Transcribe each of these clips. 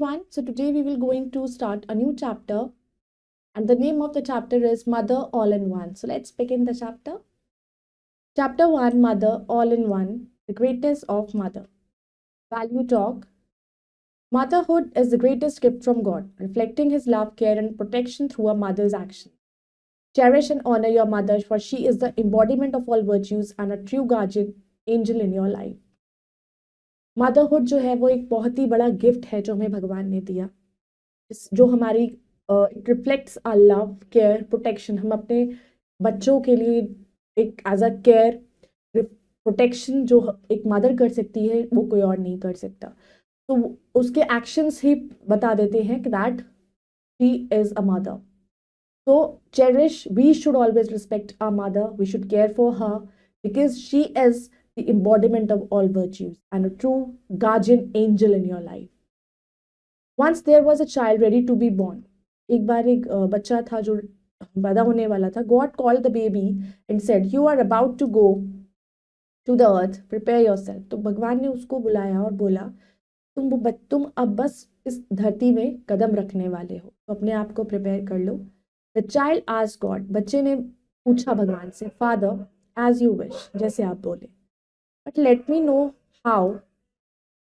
everyone. So today we will going to start a new chapter and the name of the chapter is Mother All in One. So let's begin the chapter. Chapter 1, Mother All in One, the greatness of mother. Value talk. Motherhood is the greatest gift from God, reflecting his love, care and protection through a mother's action. Cherish and honor your mother for she is the embodiment of all virtues and a true guardian angel in your life. Motherhood जो है वो एक बहुत ही बड़ा gift है जो हमें भगवान ने दिया, जो हमारी it reflects our love, care, protection. हम अपने बच्चों के लिए एक एज अ केयर प्रोटेक्शन जो एक मदर कर सकती है वो कोई और नहीं कर सकता. तो उसके एक्शंस ही बता देते हैं कि that she is a mother. So cherish, we should always respect our mother, we should care for her because she is the embodiment of all virtues and a true guardian angel in your life. Once there was a child ready to be born. एक बार एक बच्चा था जो पैदा होने वाला था. God called the baby and said, you are about to go to the earth, prepare yourself. तो भगवान ने उसको बुलाया और बोला तुम अब बस इस धरती में कदम रखने वाले हो, तो अपने आप को प्रिपेयर कर लो. The child asked God, बच्चे ने पूछा भगवान से, Father, as you wish, जैसे आप बोले, but let me know how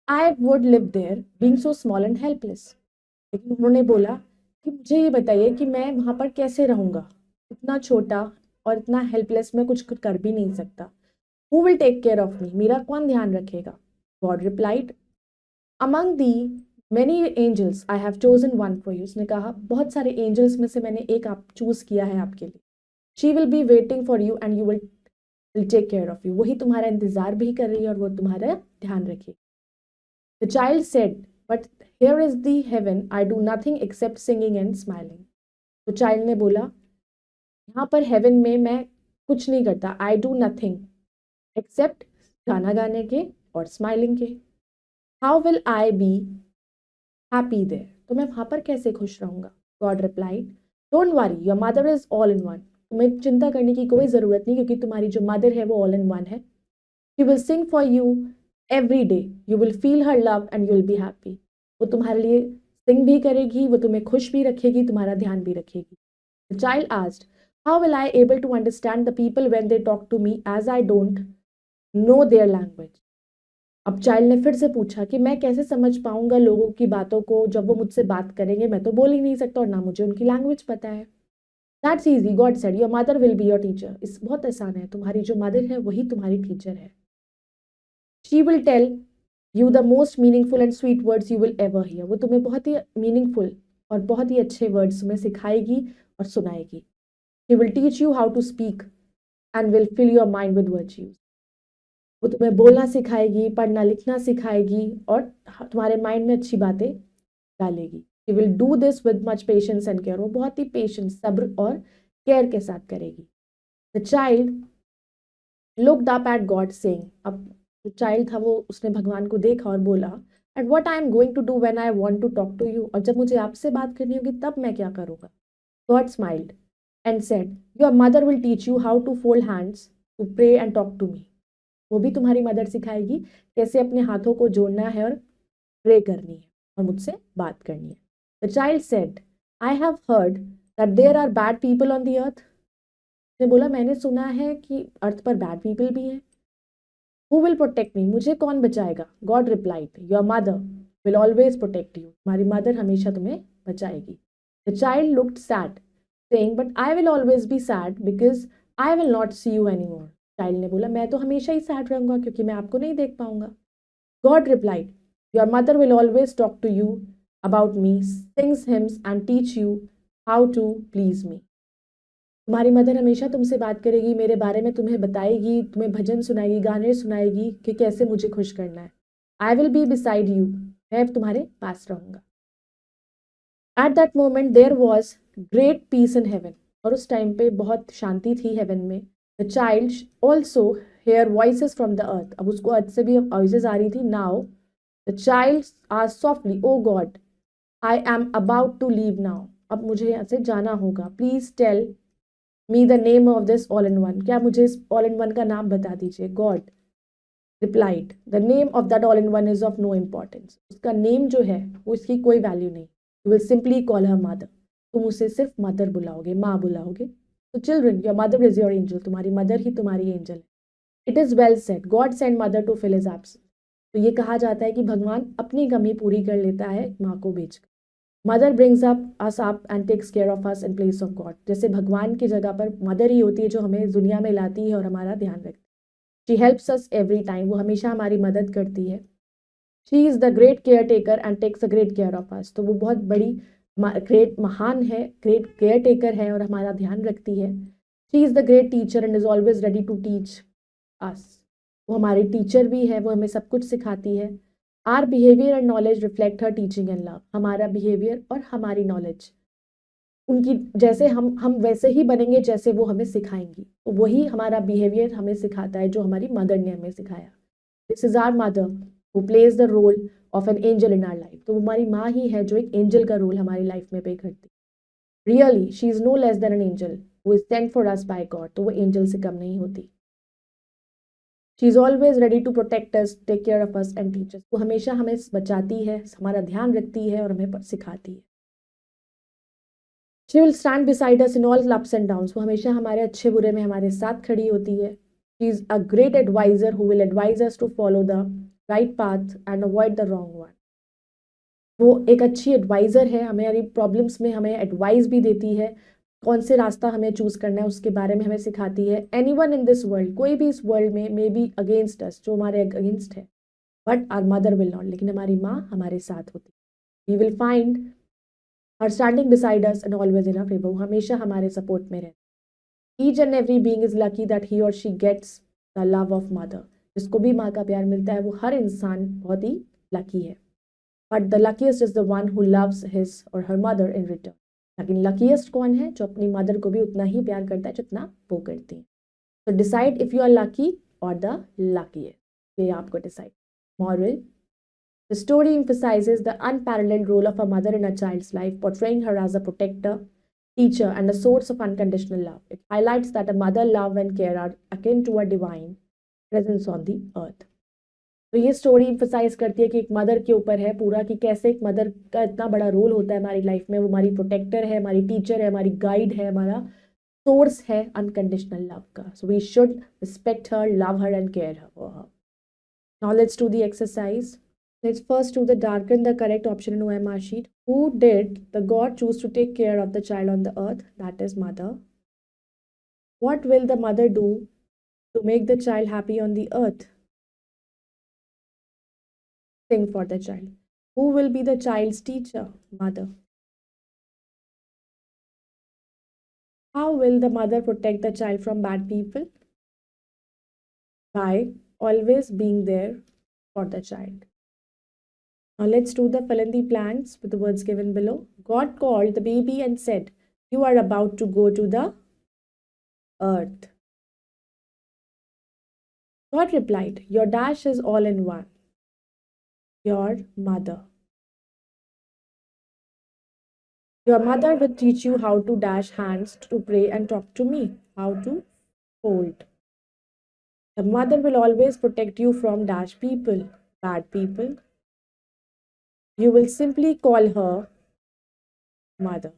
I would live there, being so small and helpless. लेकिन उन्होंने बोला कि मुझे ये बताइए कि मैं वहाँ पर कैसे रहूँगा, इतना छोटा और इतना हेल्पलेस, मैं कुछ कर भी नहीं सकता. Who will take care of me? मेरा कौन ध्यान रखेगा? God replied, Among the many angels I have chosen one for you. उसने कहा बहुत सारे angels में से मैंने एक आप चूज किया है आपके लिए. She will be waiting for you and you will take care of you. वही तुम्हारा इंतजार भी कर रही है और वो तुम्हारा ध्यान रखेगी. The child said, but here is the heaven. I do nothing except singing and smiling. तो child ने बोला यहाँ पर heaven में मैं कुछ नहीं करता. I do nothing except गाना गाने के और smiling के. How will I be happy there? तो मैं वहां पर कैसे खुश रहूंगा? God replied, Don't worry, your mother is all in one. तुम्हें चिंता करने की कोई जरूरत नहीं क्योंकि तुम्हारी जो मदर है वो all in one है. She will sing for you every day. You will feel her love and you will be happy. वो तुम्हारे लिए सिंग भी करेगी, वो तुम्हें खुश भी रखेगी, तुम्हारा ध्यान भी रखेगी. The child asked, How will I able to understand the people when they talk to me as I don't know their language? अब चाइल्ड ने फिर से पूछा कि मैं कैसे समझ पाऊंगा लोगों की बातों को जब वो मुझसे बात करेंगे, मैं तो बोल ही नहीं सकता और ना मुझे उनकी लैंग्वेज पता है. That's easy, God said, your mother will be your teacher. इस बहुत आसान है, तुम्हारी जो मदर है वही तुम्हारी टीचर है. She will tell you the most meaningful and sweet words you will ever hear. वो तुम्हें बहुत ही मीनिंगफुल और बहुत ही अच्छे वर्ड्स तुम्हें सिखाएगी और सुनाएगी. She will teach you how to speak and will fill your mind with virtues. वो तुम्हें बोलना सिखाएगी, पढ़ना लिखना सिखाएगी और तुम्हारे माइंड में अच्छी बातें डालेगी. She will do this with much patience and care. वो बहुत ही पेशेंस, सब्र और केयर के साथ करेगी. The child looked up at God saying. अब जो चाइल्ड था वो उसने भगवान को देखा और बोला, and what I am going to do when I want to talk to you. और जब मुझे आपसे बात करनी होगी तब मैं क्या करूँगा? God smiled and said, your mother will teach you how to fold hands to pray and talk to me. वो भी तुम्हारी मदर सिखाएगी कैसे अपने हाथों को जोड़ना है और प्रे करनी है और मुझसे बात करनी है. The child said, I have heard that there are bad people on the earth. ने बोला मैंने सुना है कि अर्थ पर बैड पीपल भी हैं. Who will protect me? मुझे कौन बचाएगा? God replied, your mother will always protect you. तुम्हारी मदर हमेशा तुम्हें बचाएगी. The child looked sad saying, but I will always be sad because I will not see you any more. Child ने बोला मैं तो हमेशा ही सैड रहूंगा क्योंकि मैं आपको नहीं देख पाऊंगा. God replied, your mother will always talk to you about me, sings hymns and teach you how to please me. तुम्हारी मदर हमेशा तुमसे बात करेगी, मेरे बारे में तुम्हें बताएगी, तुम्हें भजन सुनाएगी, गाने सुनाएगी कि कैसे मुझे खुश करना है. I will be beside you. मैं तुम्हारे पास रहूंगा. At that moment there was great peace in heaven. और उस टाइम पे बहुत शांति थी हेवन में. The child also hear voices from the earth. अब उसको अर्थ से भी voices आ रही थी. Now the child asked softly, Oh God, I am about to leave now. अब मुझे यहाँ से जाना होगा. Please tell me the name of this all in one. क्या मुझे इस all in one का नाम बता दीजिए. God replied, the name of that all in one is of no importance. उसका नेम जो है वो इसकी कोई वैल्यू नहीं। You will simply call her mother. तुम उसे सिर्फ मदर बुलाओगे, माँ बुलाओगे। तो children, your mother is your angel. तुम्हारी मदर ही तुम्हारी एंजल है। It is well said, God send mother to fill his absence. तो ये कहा जाता है कि भगवान अपनी कमी पूरी कर लेता है माँ को भेजकर। Mother brings up us up and takes care of us in place of God. जैसे भगवान की जगह पर मदर ही होती है जो हमें दुनिया में लाती है और हमारा ध्यान रखती है। She helps us every time, वो हमेशा हमारी मदद करती है। She is the great care taker and takes a great care of us. तो वो बहुत बड़ी ग्रेट महान है, ग्रेट केयर टेकर है और हमारा ध्यान रखती है। She is the great teacher and is always ready to teach us. वो हमारी टीचर भी है, वो हमें सब कुछ सिखाती है। Are behaviour and knowledge reflect her teaching and love. हमारा बिहेवियर और हमारी नॉलेज उनकी जैसे हम वैसे ही बनेंगे जैसे वो हमें सिखाएंगी। तो वही हमारा बिहेवियर हमें सिखाता है जो हमारी मदर ने हमें सिखाया। This is our mother who plays the role of an angel in our life. तो हमारी माँ ही है जो एक एंजल का रोल हमारी लाइफ में प्ले करती है। Really she is no less than an angel who is sent for us by God. तो वो एंजल से कम नहीं होती। She is always ready to protect us, take care of us and teach us. वो हमेशा हमें बचाती है, हमारा ध्यान रखती है और हमें सिखाती है। She will stand beside us in all ups and downs. वो हमेशा हमारे अच्छे बुरे में हमारे साथ खड़ी होती है। She is a great advisor who will advise us to follow the right path and avoid the wrong one. वो एक अच्छी एडवाइज़र है, हमारी प्रॉब्लम्स में हमें एडवाइस भी देती है। कौन से रास्ता हमें चूज़ करना है उसके बारे में हमें सिखाती है। एनीवन इन दिस वर्ल्ड, कोई भी इस वर्ल्ड में मे बी अगेंस्ट अस, जो हमारे अगेंस्ट है, but our mother will not. लेकिन हमारी माँ हमारे साथ होती है। We will find her standing beside us and always in our favour. वो हमेशा हमारे सपोर्ट में रहती। Each and every being is lucky that he और she gets the love of mother. जिसको भी माँ का प्यार मिलता है वो हर इंसान बहुत ही लकी है। But the luckiest is the one who loves his और हर मदर इन रिटर्न। लेकिन luckiest कौन है? जो अपनी मदर को भी उतना ही प्यार करता है जितना वो करती है। तो decide if you are lucky और द luckiest। ये आपको decide. Moral, the story emphasizes the unparalleled role of a mother in a child's life, portraying her as a protector, teacher, and a source of unconditional love. It highlights that a mother love and care are akin to a divine presence on the earth. तो ये story इम्फसाइज करती है कि एक mother के ऊपर है पूरा, कि कैसे एक मदर का इतना बड़ा रोल होता है हमारी लाइफ में। वो हमारी प्रोटेक्टर है, हमारी टीचर है, हमारी गाइड है, हमारा सोर्स है अनकंडीशनल लव का। So we should respect her, love her and care for her. Now let's do the exercise. Let's first do the darken the correct option in OMR sheet. Who did the God choose to take care of the child on the earth? That is mother. What will the mother do to make the child happy on the earth? Sing for the child. Who will be the child's teacher? Mother. How will the mother protect the child from bad people? By always being there for the child. Now let's do the fill in the blanks with the words given below. God called the baby and said, "You are about to go to the earth." God replied, "Your dash is all in one. Your mother. Your mother will teach you how to dash hands to pray and talk to me, how to fold. The mother will always protect you from dash people, bad people. You will simply call her mother."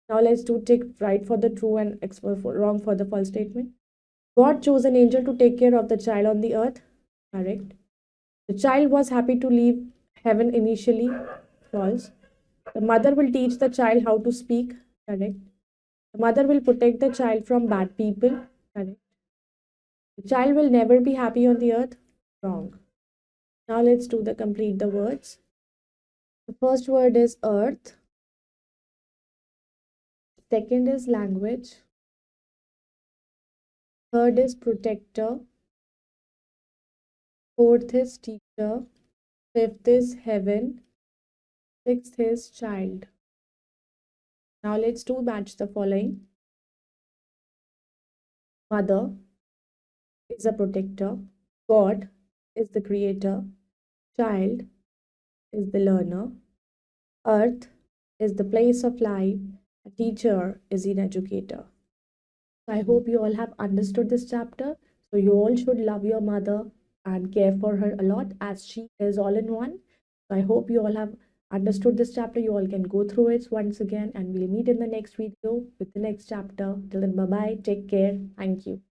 Now let's do tick right for the true and wrong for the false statement. God chose an angel to take care of the child on the earth. Correct. The child was happy to leave heaven initially. False. The mother will teach the child how to speak. Correct. The mother will protect the child from bad people. Correct. The child will never be happy on the earth. Wrong. Now let's do the complete the words. The first word is earth. Second is language. Third is protector. Fourth is teacher. Fifth is heaven. Sixth is child. Now let's do match the following. Mother is a protector. God is the creator. Child is the learner. Earth is the place of life. A teacher is an educator. I hope you all have understood this chapter. So you all should love your mother and care for her a lot as she is all in one. So I hope you all have understood this chapter. You all can go through it once again, and we'll meet in the next video with the next chapter. Till then, bye bye. Take care. Thank you.